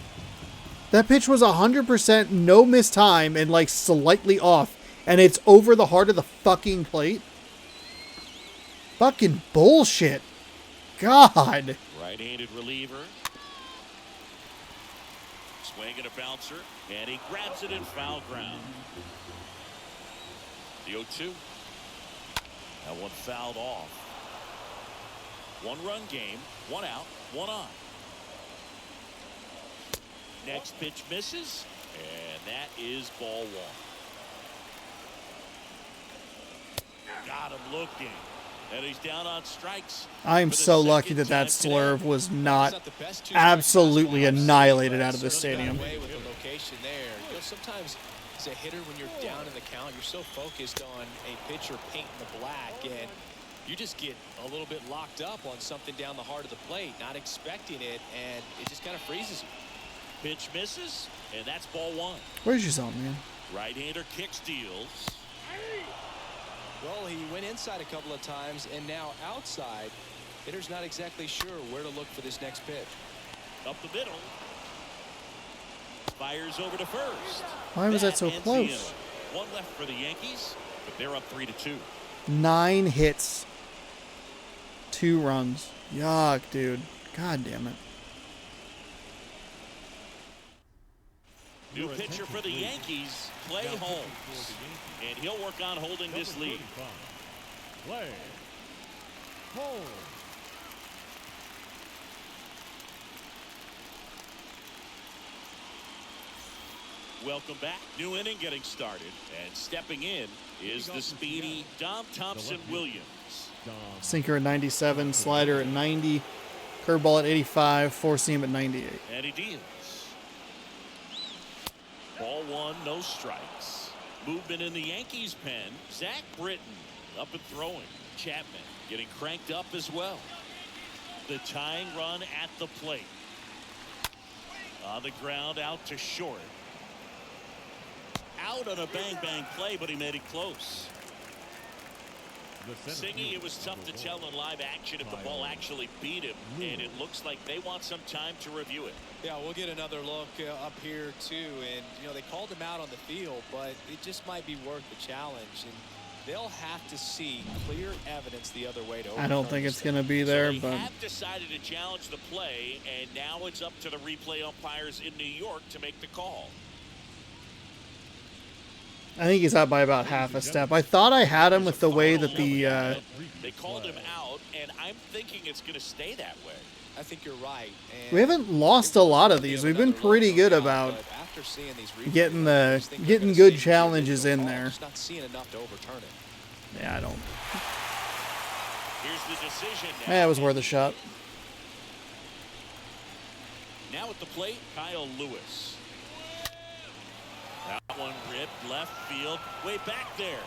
That pitch was 100% no miss time and like slightly off, and it's over the heart of the fucking plate. Fucking bullshit. God. Right-handed reliever. Swing and a bouncer, and he grabs it in foul ground. The 0-2. That one fouled off. One-run game, one out, one on. Next pitch misses, and that is ball one. Got him looking, and he's down on strikes. I'm for the so lucky second that that time today. slurve was not Not the best two absolutely strike fastball I've seen, annihilated but out of the certainly got stadium. away with the location there. You know, sometimes as a hitter, when you're down in the count, you're so focused on a pitcher painting the black, and you just get a little bit locked up on something down the heart of the plate, not expecting it, and it just kind of freezes you. Pitch misses, and that's ball one. Where's your zone, man? Right-hander kick steals. Well, he went inside a couple of times, and now outside. Hitter's not exactly sure where to look for this next pitch. Up the middle. Fires over to first. Why was that so ends the close? inning. One left for the Yankees, but they're up 3-2. 9 hits. 2 runs. Yuck, dude. God damn it. New pitcher for the Yankees, Clay Holmes. And he'll work on holding this lead. Play. Holmes. Welcome back. New inning getting started. And stepping in is the speedy Dom Thompson Williams. Sinker at 97, slider at 90, curveball at 85, four seam at 98. And he deals. Ball one, no strikes. Movement in the Yankees pen. Zach Britton up and throwing. Chapman getting cranked up as well. The tying run at the plate. On the ground out to short. Out on a bang-bang play, but he made it close. Singy, it was tough to tell in live action if the ball actually beat him, and it looks like they want some time to review it. Yeah, we'll get another look up here too, and you know they called him out on the field, but it just might be worth the challenge, and they'll have to see clear evidence the other way to overcome I don't think this it's thing. going to be there, So they but have decided to challenge the play, and now it's up to the replay umpires in New York to make the call. I think he's out by about half a step. I thought I had him with the way that the They called him out, and I'm thinking it's going to stay that way. I think you're right. And we haven't lost a lot of these. We've been pretty good about but after seeing these replays, getting I just think they're getting gonna good see challenges in call, there. just not seeing enough to overturn it. Yeah, I don't. Here's the decision now. Yeah, it was worth a shot. Now at the plate, Kyle Lewis. That one ripped left field, way back there.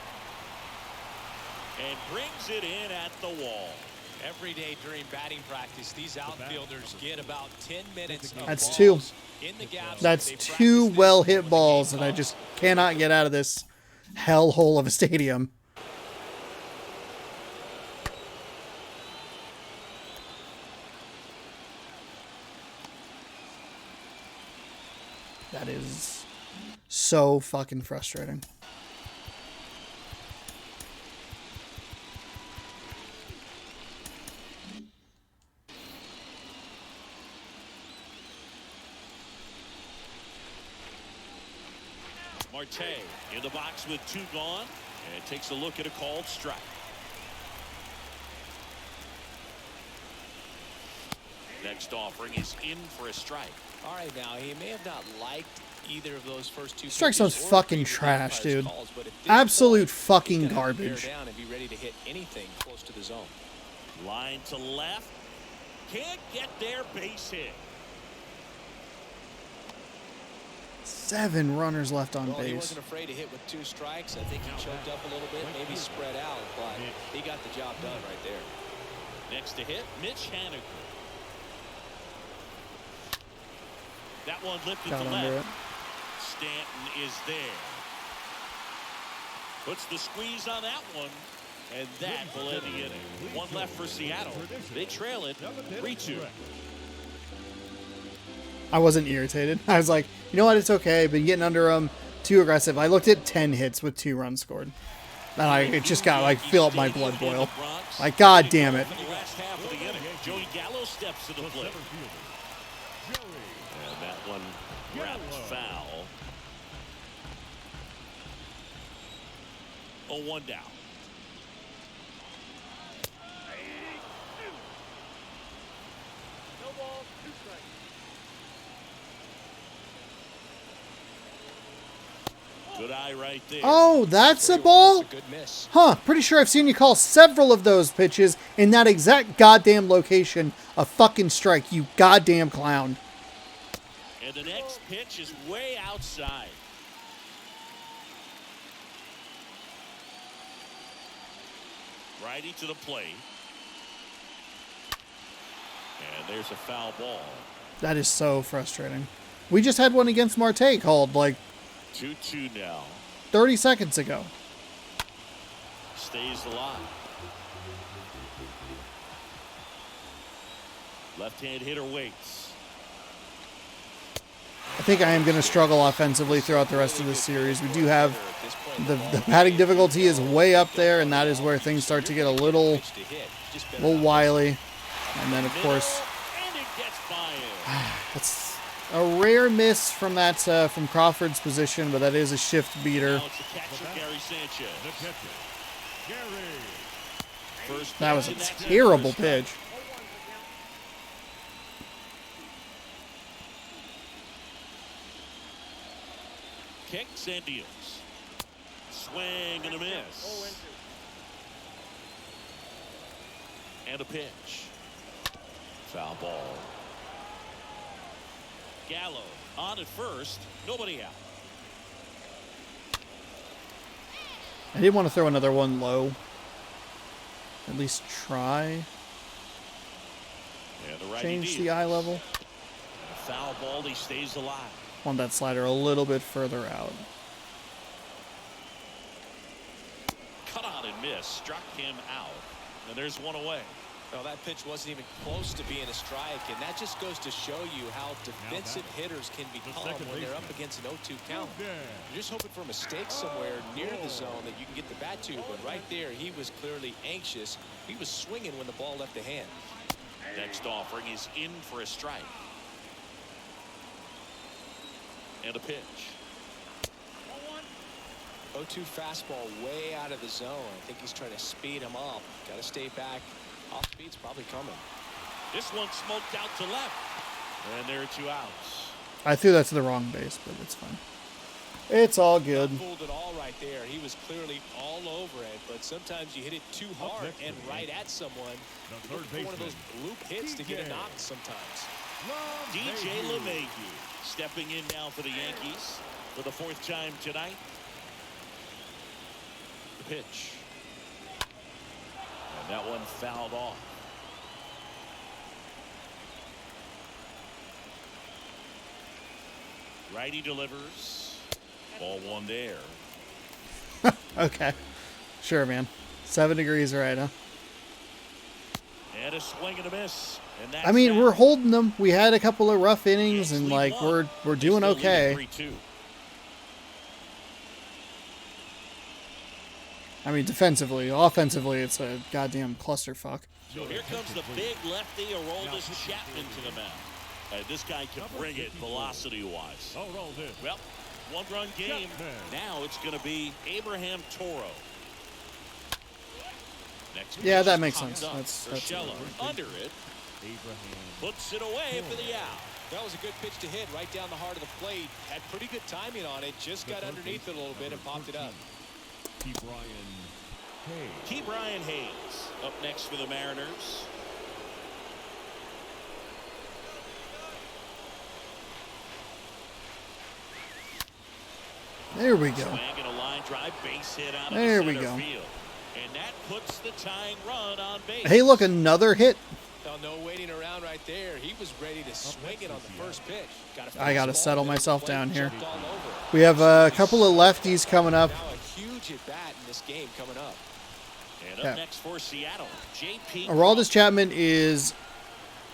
And brings it in at the wall. Every day during batting practice, these outfielders get about 10 minutes of That's balls 2. in the gaps. That's They 2 practice this well before hit the balls game that I comes. just cannot get out of this hellhole of a stadium. That is so fucking frustrating. Marte in the box with 2 gone, and takes a look at a called strike. Next offering is in for a strike. All right, now he may have not liked either of those first 2 Strike zone's pitches or fucking previous trash, umpire's dude. calls, but at this Absolute point, fucking he's gonna have to garbage. bear down and be ready to hit anything close to the zone. Line to left. Can't get there. Base hit. 7 runners left on Well, he base. wasn't afraid to hit with 2 strikes. I think he choked up a little bit, maybe spread out, but he got the job done right there. Next to hit, Mitch Haniger. That one lifted Got to under left. it. Stanton is there. Puts the squeeze on that one, and that will end the inning. 1 left for Seattle. They trail it 3-2. I wasn't irritated. I was like, you know what? It's okay. Been getting under them. Too aggressive. I looked at 10 hits with 2 runs scored. And it just got like feel up my blood boil. Like, god damn it. The last half of the inning. Joey Gallo steps to the plate. And that one wrapped foul. 0-1 down. Good eye right there. Oh, that's a ball? Good miss. Huh. Pretty sure I've seen you call several of those pitches in that exact goddamn location a fucking strike, you goddamn clown. And the next pitch is way outside. Righty to the plate. And there's a foul ball. That is so frustrating. We just had one against Marte called like 2-2 now. 30 seconds ago. Stays alive. Left-hand hitter waits. I think I am going to struggle offensively throughout the rest of this series. We do have the batting difficulty is way up there, and that is where things start to get a little wily. And then, of course, And it gets by him. that's a rare miss from that from Crawford's position, but that is a shift beater. Now it's the catcher, Gary Sanchez. The catcher, Gary. First That was a pitch, and that's terrible it for a strike. pitch. Kicks and deals. Swing and a miss. And a pitch. Foul ball. Gallo on at first. Nobody out. I did want to throw another one low. At least try. And the righty Change deals. the eye level. A foul ball. He stays alive. Want that slider a little bit further out. Cut on and miss. Struck him out. And there's one away. Well, that pitch wasn't even close to being a strike, and that just goes to show you how defensive hitters can become when they're up against an 0-2 count. You're just hoping for a mistake somewhere near the zone that you can get the bat to, but right there, he was clearly anxious. He was swinging when the ball left the hand. Next offering is in for a strike. And a pitch. 0-2 fastball way out of the zone. I think he's trying to speed him up. Got to stay back. Off speed's probably coming. This one smoked out to left. And there are 2 outs. I threw that to the wrong base, but it's fine. It's all good. Not fooled at all right there. He was clearly all over it, but sometimes you hit it too hard and right at someone. You're looking for one of those bloop hits to get a knock sometimes. DJ LeMahieu stepping in now for the Yankees for the 4th time tonight. The pitch. And that one fouled off. Righty delivers. Ball 1 there. Okay. Sure, man. 7 degrees right, huh? And a swing and a miss. And that's I mean, that. we're holding them. We had a couple of rough innings, and Yankees like lead we're one. doing They still lead okay. 3-2. I mean, defensively, offensively, it's a goddamn clusterfuck. So here comes the big lefty, Aroldis Chapman, to the mound. This guy can bring it velocity-wise. Oh, roll this. Well, One-run game. Now it's going to be Abraham Toro. Next Yeah, that pitch makes popped sense. up. That's Urshela under it. Puts it away for the out. That was a good pitch to hit right down the heart of the plate. Had pretty good timing on it. Just got underneath it a little bit and popped it up. Brian Hayes up next for the Mariners. There we go. Swing and a line drive, base hit out of There the we center go. field. And that puts the tying run on base. Hey, look, another hit. No waiting around right there. He was ready to swing it on the first pitch. I got to settle myself down here. Jumped all over. We have a couple of lefties coming up. Now a huge at bat in this game coming up. And up Yeah. next for Seattle, JP. Aroldis Chapman is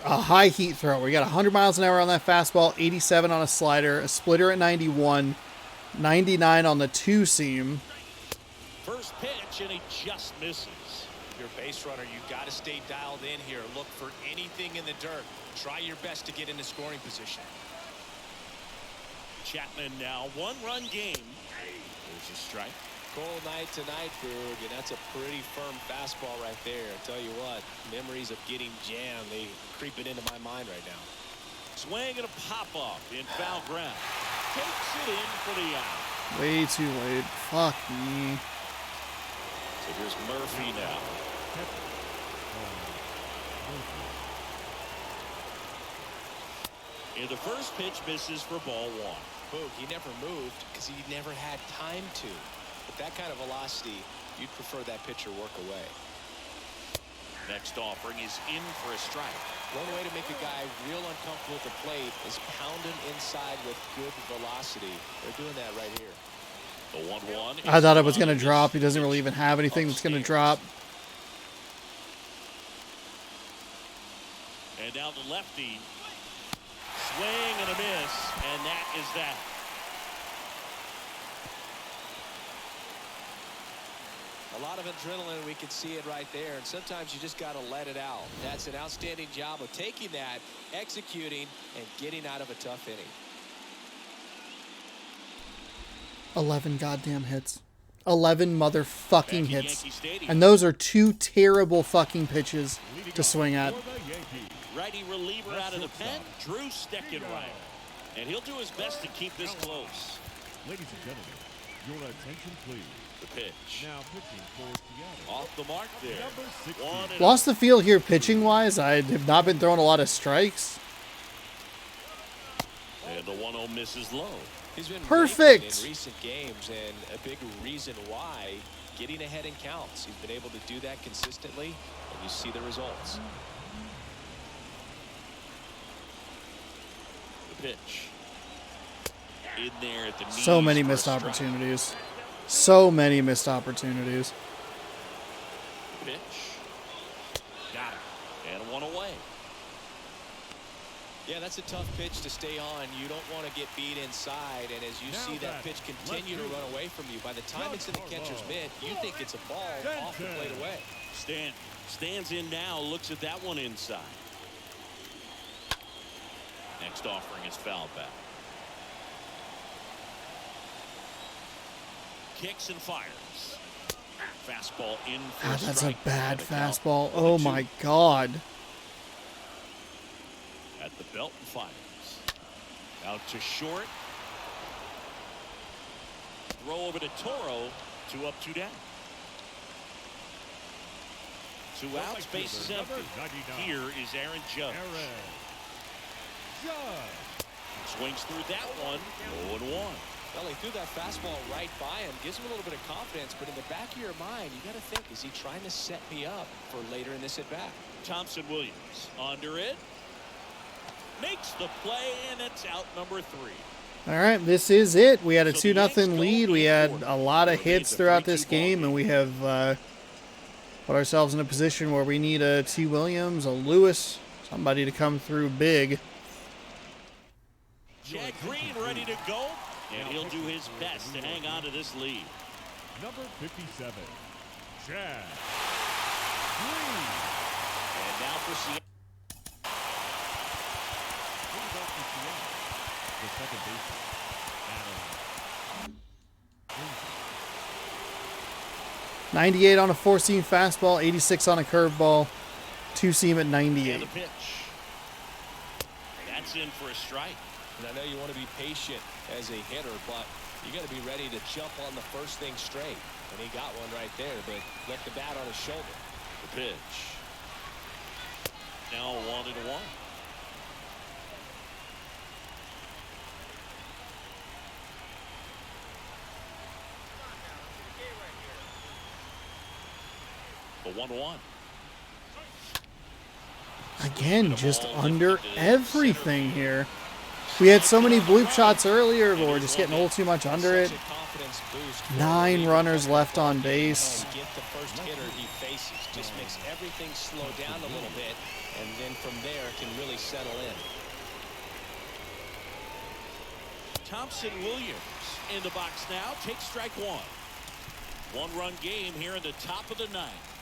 a high heat throw. We got 100 miles an hour on that fastball, 87 on a slider, a splitter at 91, 99 on the two seam. First pitch, and he just misses. If you're a base runner, you've got to stay dialed in here. Look for anything in the dirt. Try your best to get into scoring position. Chapman now one-run game. There's a strike. Cold night tonight, Boog, and that's a pretty firm fastball right there. I tell you what, memories of getting jammed, they creep it into my mind right now. Swing and a pop-up in foul ground. Takes it in for the out. Way too late. Fuck me. So here's Murphy now. And the first pitch misses for ball one. Boog, he never moved because he never had time to. With that kind of velocity, you'd prefer that pitcher work away. Next offering is in for a strike. One way to make a guy real uncomfortable at the plate is pound him inside with good velocity. They're doing that right here. The 1-1. I thought it was going to drop. He doesn't really even have anything that's going to drop. And now the lefty. Swing and a miss, and that is that. A lot of adrenaline, we can see it right there, and sometimes you just got to let it out. That's an outstanding job of taking that, executing, and getting out of a tough inning. 11 goddamn hits. 11 motherfucking Back at hits. Yankee Stadium. And those are two terrible fucking pitches to swing at. Righty reliever out of the pen, Drew Steckenrider. And he'll do his best to keep this close. Ladies and gentlemen, your attention please. The pitch. Now pitching for Seattle. Off the mark there. Number 60. 1-0. Lost the feel here pitching wise. I have not been throwing a lot of strikes. And the 1-0 misses low. He's been Perfect. raking in recent games, and a big reason why, getting ahead in counts. He's been able to do that consistently, and you see the results. The pitch. In there at the knees. So many for a missed strike. opportunities. So many missed opportunities. Pitch. Got it. And one away. Yeah, that's a tough pitch to stay on. You don't want to get beat inside, and as you Now see that that pitch continue to run away from you, by the time it's in the catcher's mitt, you think it's a ball off the plate away. Stands in now, looks at that one inside. Next offering is fouled back. Kicks and fires. Fastball in for God, a that's a strike. bad And the count fastball. 0-2. Oh my god. At the belt and fires. Out to short. Throw over to Toro. 2 up, 2 down. 2 outs, base is empty. Here is Aaron Judge. Swings through that one. 0-1. Well, he threw that fastball right by him, gives him a little bit of confidence, but in the back of your mind, you got to think, is he trying to set me up for later in this at-bat? Thompson Williams under it. Makes the play, and it's out number 3. All right, this is it. We had a So the Yanks 2-0 lead. We had a lot of It hits leads a throughout this 3-2 game, and we have put ourselves in a position where we need a T. Williams, a Lewis, somebody to come through big. Chad Green ready to go, and he'll do his best to hang on to this lead. Number 57, Chad And now for Seattle. Moving on to Seattle. The second baseman, Adam 98 on a 4-seam fastball, 86 on a curveball, 2-seam at And 98. the pitch. That's in for a strike. And I know you want to be patient as a hitter, but you got to be ready to jump on the first thing straight. And he got one right there, but left the bat on his shoulder. The pitch. Now 1-1. The 1-1. Again, just under everything here. We had so many bloop shots earlier, but we're just getting a little too much under it. 9 runners left on base. Get the first hitter he faces. Just makes everything slow down a little bit, and then from there can really settle in. Thompson Williams in the box now. Takes strike 1. 1-run game here in the top of the 9th.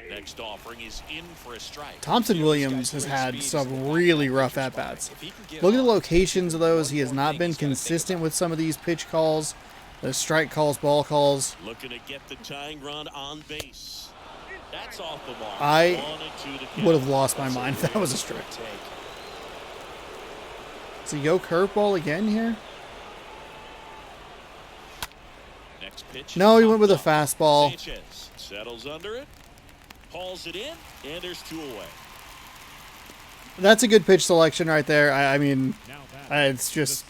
Next offering is in for a strike. Thompson Williams has had some really rough at-bats. Look at the locations of those. He has not been consistent with some of these pitch calls, the strike calls, ball calls. Looking to get the tying run on base. That's off the mark. I 1-2 to count. would have lost my mind if that was a strike. So yo curveball again here? Next pitch. No, he went with a popped up. fastball. Sanchez settles under it. Hauls it in, and there's 2 away. That's a good pitch selection right there. I mean, it's just,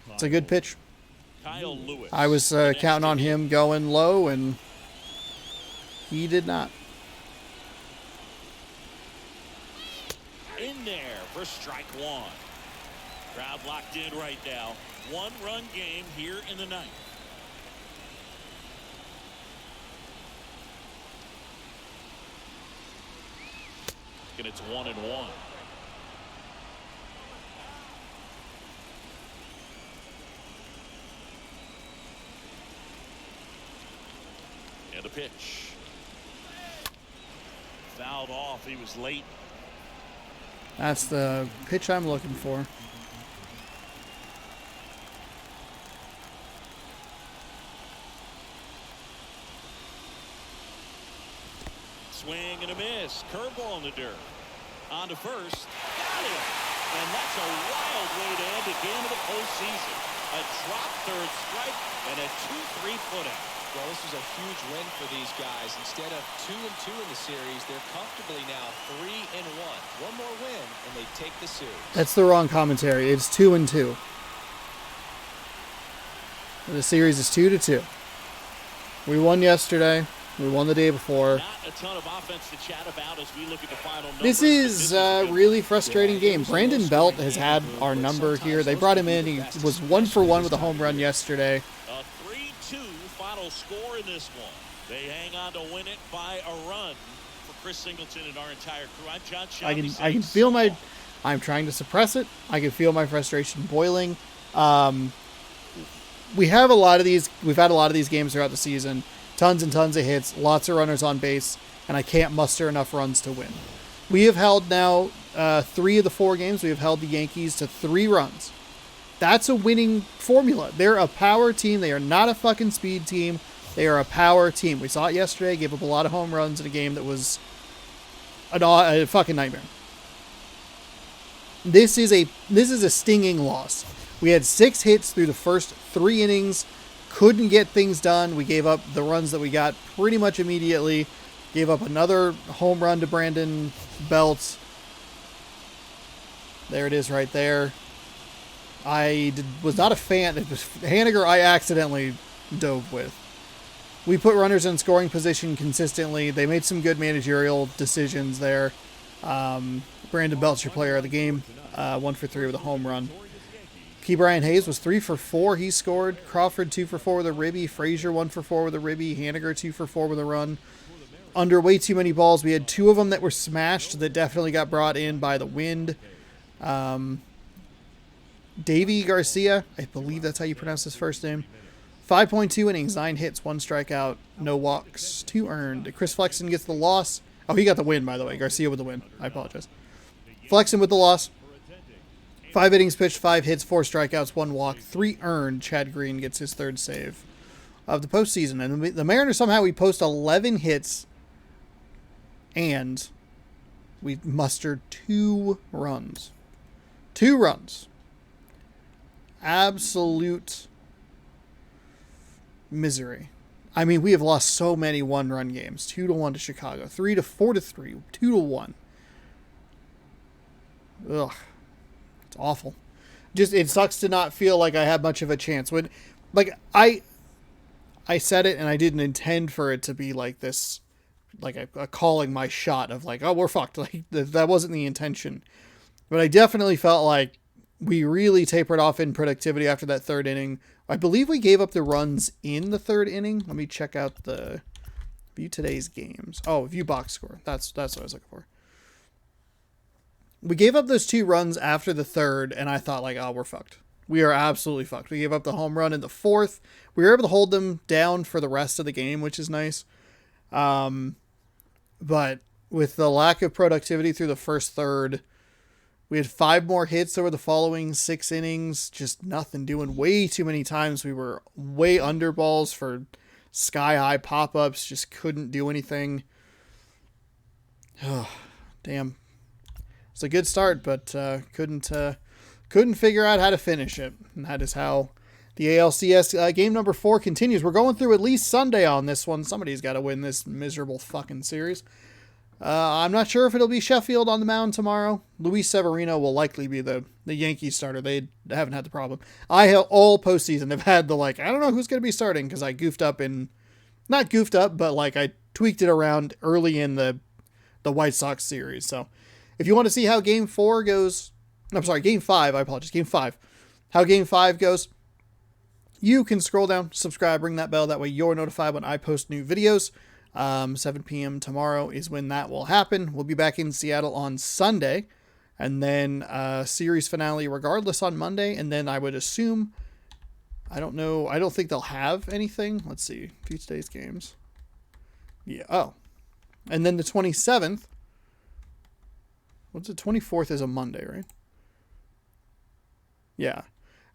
it's a good pitch. Kyle Lewis. I was counting on him going low, and he did not. In there for strike 1. Crowd locked in right now. 1-run game here in the 9th. And it's 1-1. And a pitch. Fouled off. He was late. That's the pitch I'm looking for. Swing and a miss. Curveball in the dirt. On to first. Got him. And that's a wild way to end a game of the postseason. A drop third strike and a 2-3 foot out. Well, this was a huge win for these guys. Instead of 2-2 in the series, they're comfortably now 3-1. One more win, and they take the series. That's the wrong commentary. It's 2-2. The series is 2-2. We won yesterday. We won the day before. Not a ton of offense to chat about as we look at the final numbers. This is a really frustrating game. Brandon Belt has had our number here. They brought him in. He was 1 for 1 with a home run yesterday. A 3-2 final score in this one. They hang on to win it by a run for Chris Singleton and our entire crew. I'm John Shelby. I can feel my... I'm trying to suppress it. I can feel my frustration boiling. We have a lot of these... We've had a lot of these games throughout the season. Tons and tons of hits, lots of runners on base, and I can't muster enough runs to win. We have held now 3 of the 4 games. We have held the Yankees to 3 runs. That's a winning formula. They're a power team. They are not a fucking speed team. They are a power team. We saw it yesterday. Gave up a lot of home runs in a game that was a fucking nightmare. This is a stinging loss. We had 6 hits through the first 3 innings. Couldn't get things done. We gave up the runs that we got pretty much immediately. Gave up another home run to Brandon Belt. There it is right there. Was not a fan. It was Haniger I accidentally dove with. We put runners in scoring position consistently. They made some good managerial decisions there. Brandon Belt's your player of the game. 1 for 3 with a home run. Key Brian Hayes was 3 for 4. He scored. Crawford 2 for 4 with a ribby. Frazier 1 for 4 with a ribby. Haniger 2 for 4 with a run. Under way too many balls. We had 2 of them that were smashed that definitely got brought in by the wind. Davy Garcia, I believe that's how you pronounce his first name. 5.2 innings, 9 hits, 1 strikeout, no walks, 2 earned. Chris Flexen gets the loss. Oh, he got the win, by the way. Garcia with the win. I apologize. Flexen with the loss. 5 innings pitched, 5 hits, 4 strikeouts, 1 walk, 3 earned. Chad Green gets his 3rd save of the postseason. And the Mariners, somehow we post 11 hits and we mustered 2 runs. 2 runs. Absolute misery. I mean, we have lost so many 1-run games. 2-1 to Chicago, 4-3, 2-1. Ugh. It's awful. Just, it sucks to not feel like I had much of a chance. When, like, I said it and I didn't intend for it to be like this, like a calling my shot of like, oh, we're fucked. Like, that wasn't the intention. But I definitely felt like we really tapered off in productivity after that 3rd inning. I believe we gave up the runs in the 3rd inning. Let me check out view today's games. Oh, view box score. That's what I was looking for. We gave up those 2 runs after the 3rd, and I thought like, oh, we're fucked. We are absolutely fucked. We gave up the home run in the 4th. We were able to hold them down for the rest of the game, which is nice. But with the lack of productivity through the first 3rd, we had 5 more hits over the following 6 innings. Just nothing doing. Way too many times we were way under balls for sky-high pop-ups. Just couldn't do anything. Oh, damn. It's a good start, but couldn't figure out how to finish it. And that is how the ALCS game number 4 continues. We're going through at least Sunday on this one. Somebody's got to win this miserable fucking series. I'm not sure if it'll be Sheffield on the mound tomorrow. Luis Severino will likely be the Yankees starter. They haven't had the problem. I have all postseason have had the like, I don't know who's going to be starting because I not goofed up, but like I tweaked it around early in the White Sox series. So if you want to see how game 4 goes, game 5, I apologize, game 5, how game 5 goes, you can scroll down, subscribe, ring that bell. That way you're notified when I post new videos. 7 p.m. tomorrow is when that will happen. We'll be back in Seattle on Sunday, and then series finale regardless on Monday. And then I would assume, I don't know, I don't think they'll have anything. Let's see, today's games. Yeah, oh. And then the 27th, what's it, 24th is a Monday, right? Yeah.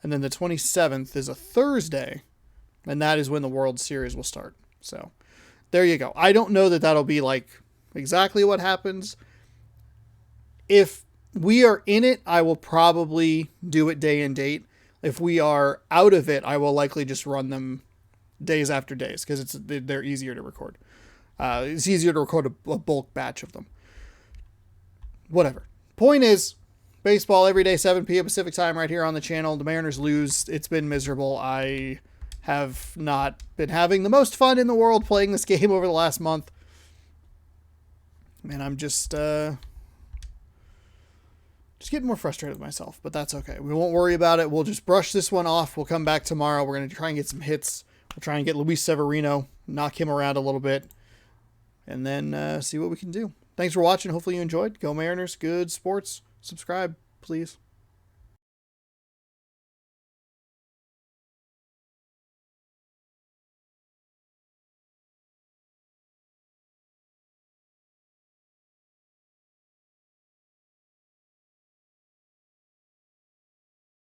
And then the 27th is a Thursday, and that is when the World Series will start. So there you go. I don't know that that'll be like exactly what happens. If we are in it, I will probably do it day and date. If we are out of it, I will likely just run them days after days because they're easier to record. It's easier to record a bulk batch of them. Whatever. Point is, baseball every day, 7 p.m. Pacific time right here on the channel. The Mariners lose. It's been miserable. I have not been having the most fun in the world playing this game over the last month. And I'm just getting more frustrated with myself, but that's okay. We won't worry about it. We'll just brush this one off. We'll come back tomorrow. We're going to try and get some hits. We'll try and get Luis Severino, knock him around a little bit, and then see what we can do. Thanks for watching. Hopefully you enjoyed. Go Mariners. Good sports. Subscribe, please.